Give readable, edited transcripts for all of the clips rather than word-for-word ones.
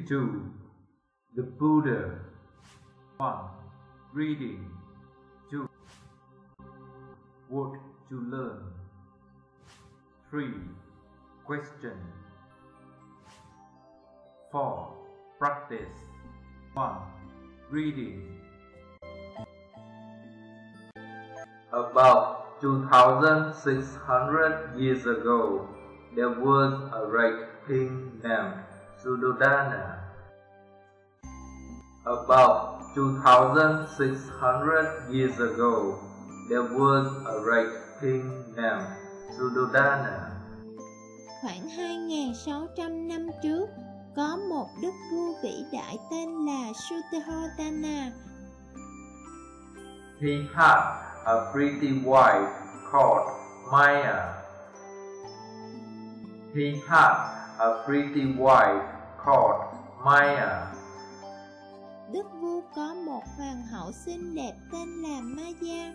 2. The Buddha. 1. Reading. 2. What to learn. 3. Question. 4. Practice. 1. Reading. About 2,600 years ago, there was a great king named Suddhodana. About 2,600 years ago, there was a great king named Suddhodana. Khoảng 2.600 năm trước, có một đức vua vĩ đại tên là Suddhodana. He had a pretty wife called Maya. He had a pretty wife called Maya. Đức vua có một hoàng hậu xinh đẹp tên là Maya.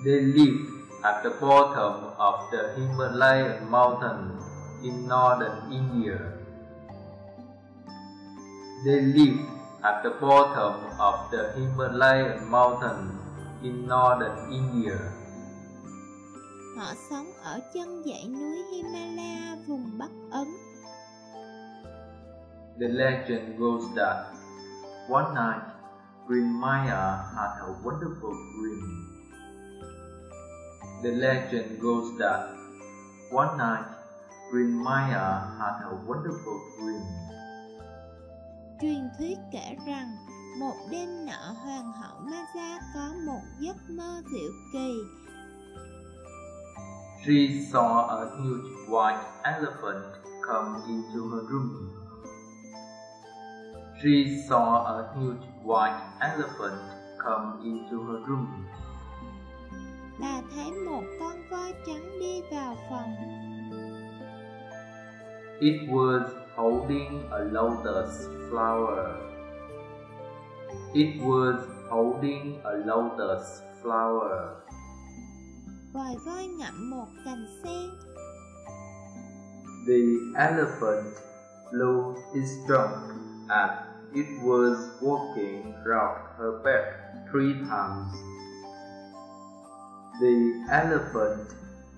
They lived at the bottom of the Himalayan mountains in northern India. They lived at the bottom of the Himalayan mountains in northern India. Họ sống ở chân dãy núi Himalaya vùng Bắc Ấn. The legend goes that one night, Queen Maya had a wonderful dream. The legend goes that one night, Queen Maya had a wonderful dream. Truyền thuyết kể rằng một đêm nọ hoàng hậu Maya có một giấc mơ diệu kỳ. She saw a huge white elephant come into her room. She saw a huge white elephant come into her room. Bà thấy một con voi trắng đi vào phòng. It was holding a lotus flower. It was holding a lotus flower. Bòi voi ngậm một cành sen. The elephant blew its trunk and it was walking round her back 3 times. The elephant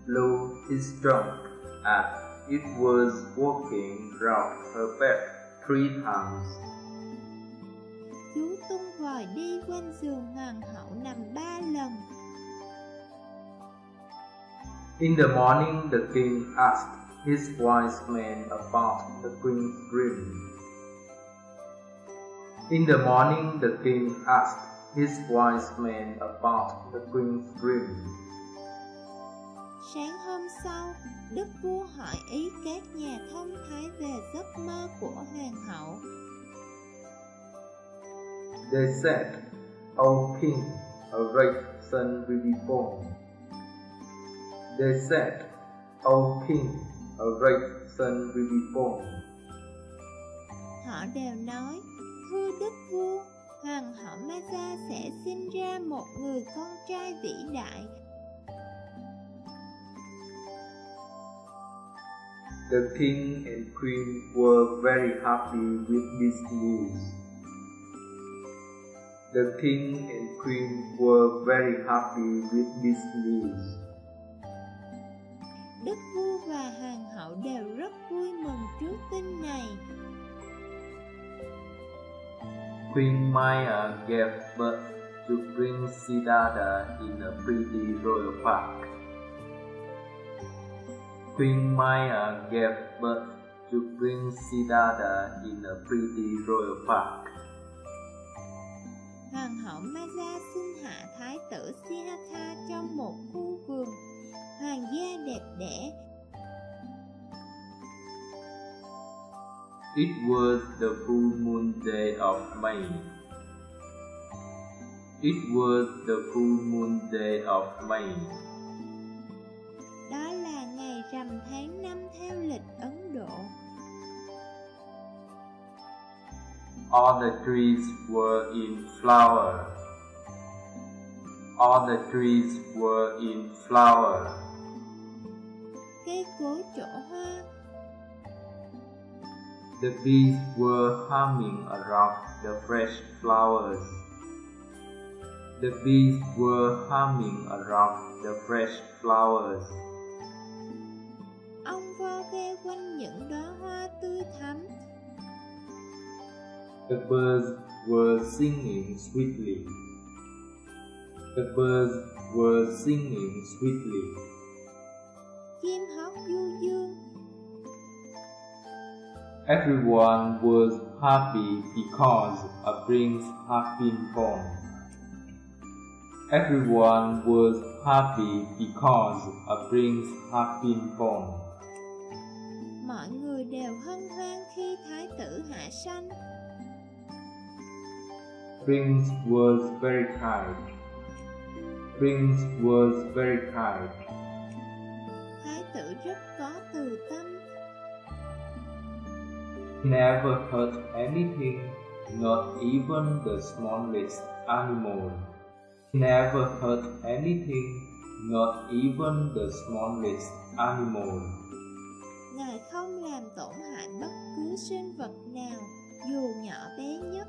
blew its trunk and it was walking round her back 3 times. Chú tung vòi đi quanh giường hoàng hậu nằm 3 lần. In the morning, the king asked his wise men about the queen's dream. In the morning, the king asked his wise men about the queen's dream. Sáng hôm sau, đức vua hỏi ý các nhà thông thái về giấc mơ của hoàng hậu. They said, "O king, a great son will be born." They said, "O king, a great son will be born." Họ đều nói, thưa đức vua, hoàng hậu Maya sẽ sinh ra một người con trai vĩ đại. The king and queen were very happy with this news. The king and queen were very happy with this news. Đức vua và hoàng hậu đều rất vui mừng trước tin này. Queen Maya gave birth to Prince Siddhartha in a pretty royal park. Queen Maya gave birth to Prince Siddhartha in a pretty royal park. Hoàng hậu Maya sinh hạ thái tử Siddhartha trong một khu vườn hoàng gia đẹp đẽ. It was the full moon day of May. It was the full moon day of May. Đó là ngày rằm tháng 5 theo lịch Ấn Độ. All the trees were in flower. All the trees were in flower. Cây cối trổ hoa. The bees were humming around the fresh flowers. The bees were humming around the fresh flowers. Ong vo ve quanh những đóa hoa tươi thắm. The birds were singing sweetly. The birds were singing sweetly. Chim hót du dương. Everyone was happy because a prince had been born. Everyone was happy because a prince had been born. Mọi người đều hân hoan khi thái tử hạ sanh. Prince was very kind. Prince was very kind. Thái tử rất có từ tâm. Never hurt anything, not even the smallest animal. Never hurt anything, not even the smallest animal. Ngài không làm tổn hại bất cứ sinh vật nào, dù nhỏ bé nhất.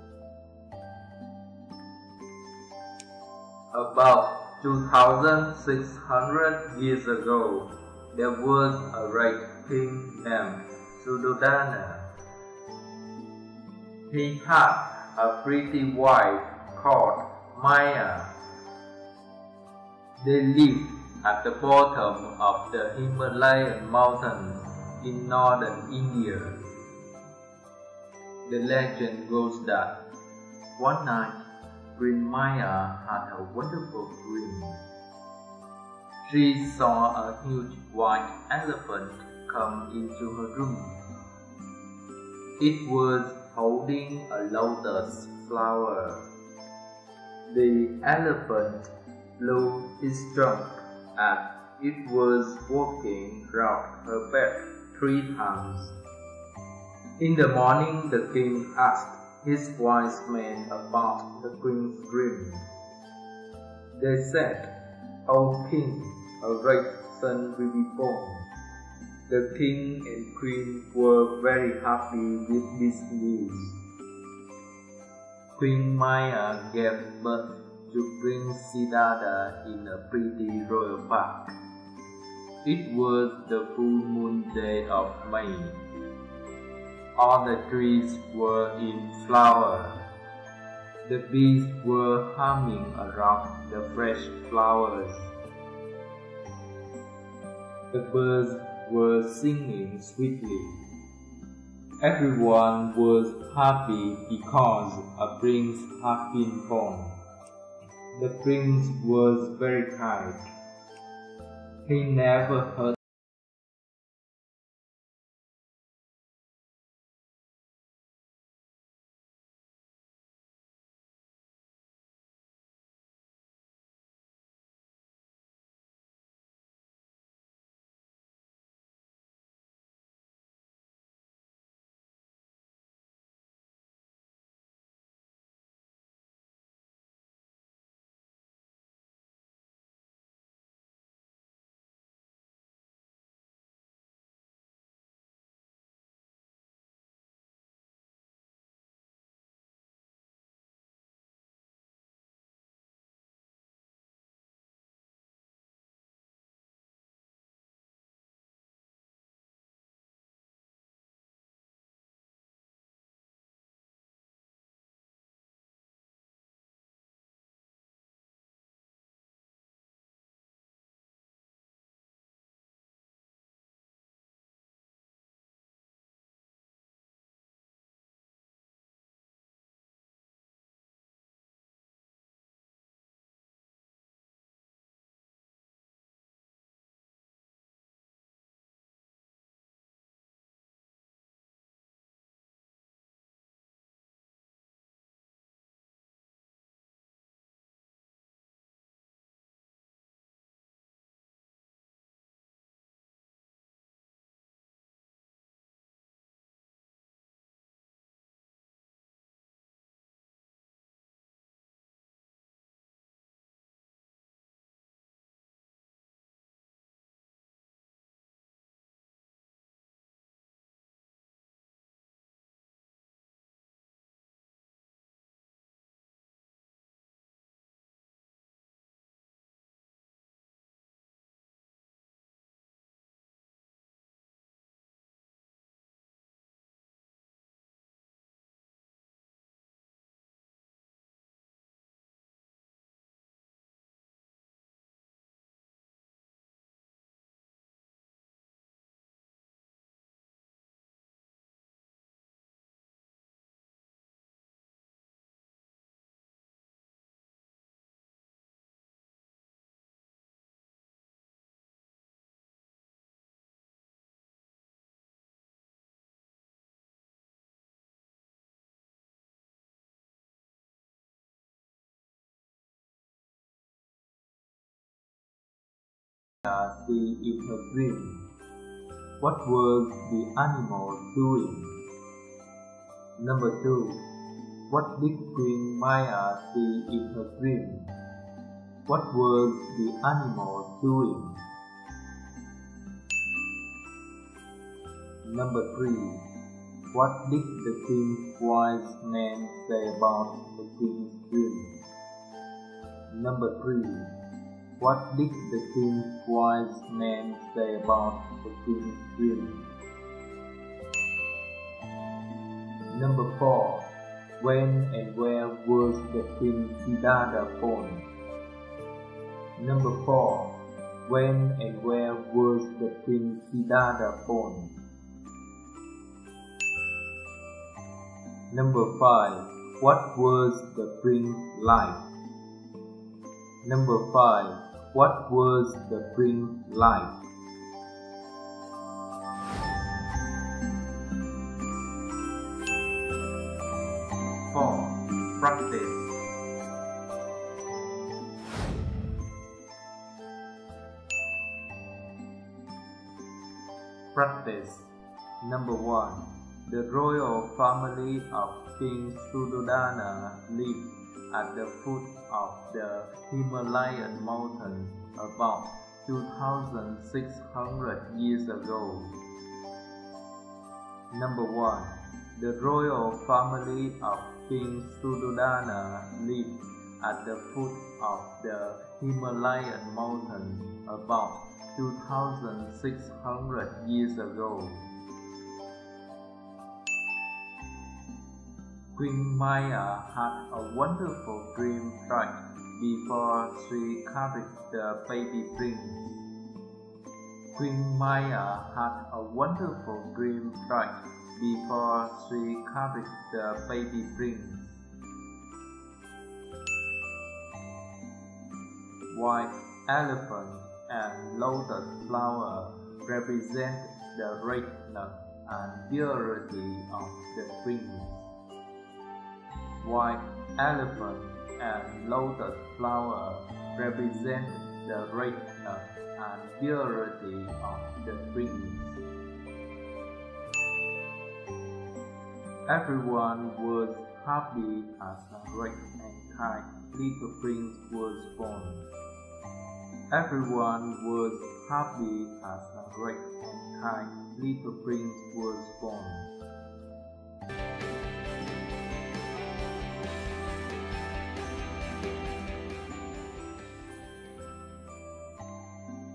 About 2,600 years ago, there was a great king named Suddhodana. He had a pretty wife called Maya. They lived at the bottom of the Himalayan mountains in northern India. The legend goes that one night, Queen Maya had a wonderful dream. She saw a huge white elephant come into her room. It was holding a lotus flower. The elephant blew his trunk as it was walking round her bed 3 times. In the morning, the king asked his wise men about the queen's dream. They said, "O king, a great son will be born." The king and queen were very happy with this news. Queen Maya gave birth to Prince Siddhartha in a pretty royal park. It was the full moon day of May. All the trees were in flower. The bees were humming around the fresh flowers. The birds were singing sweetly. Everyone was happy because a prince had been born. The prince was very kind. He never hurt see in her dream? What was the animal doing? Number 2. What did Queen Maya see in her dream? What was the animal doing? Number 3. What did the king's wise men say about the king's dream? Number 3. What did the king's wise men say about the king's dream? Number 4. When and where was the king Siddhartha born? Number 4. When and where was the king Siddhartha born? Number 5. What was the prince like? Number 5. What was the prince like? Practice. Practice. Number 1. The royal family of King Suddhodana lived at the foot of the Himalayan mountains about 2,600 years ago. Number 1. The royal family of King Suddhodana lived at the foot of the Himalayan mountains about 2,600 years ago. Queen Maya had a wonderful dream right before she carried the baby prince. Queen Maya had a wonderful dream right before she carried the baby prince. White elephant and lotus flower represent the richness and purity of the prince. White elephant and lotus flower represent the richness and purity of the prince. Everyone was happy as a rich and kind little prince was born. Everyone was happy as a rich and kind little prince was born.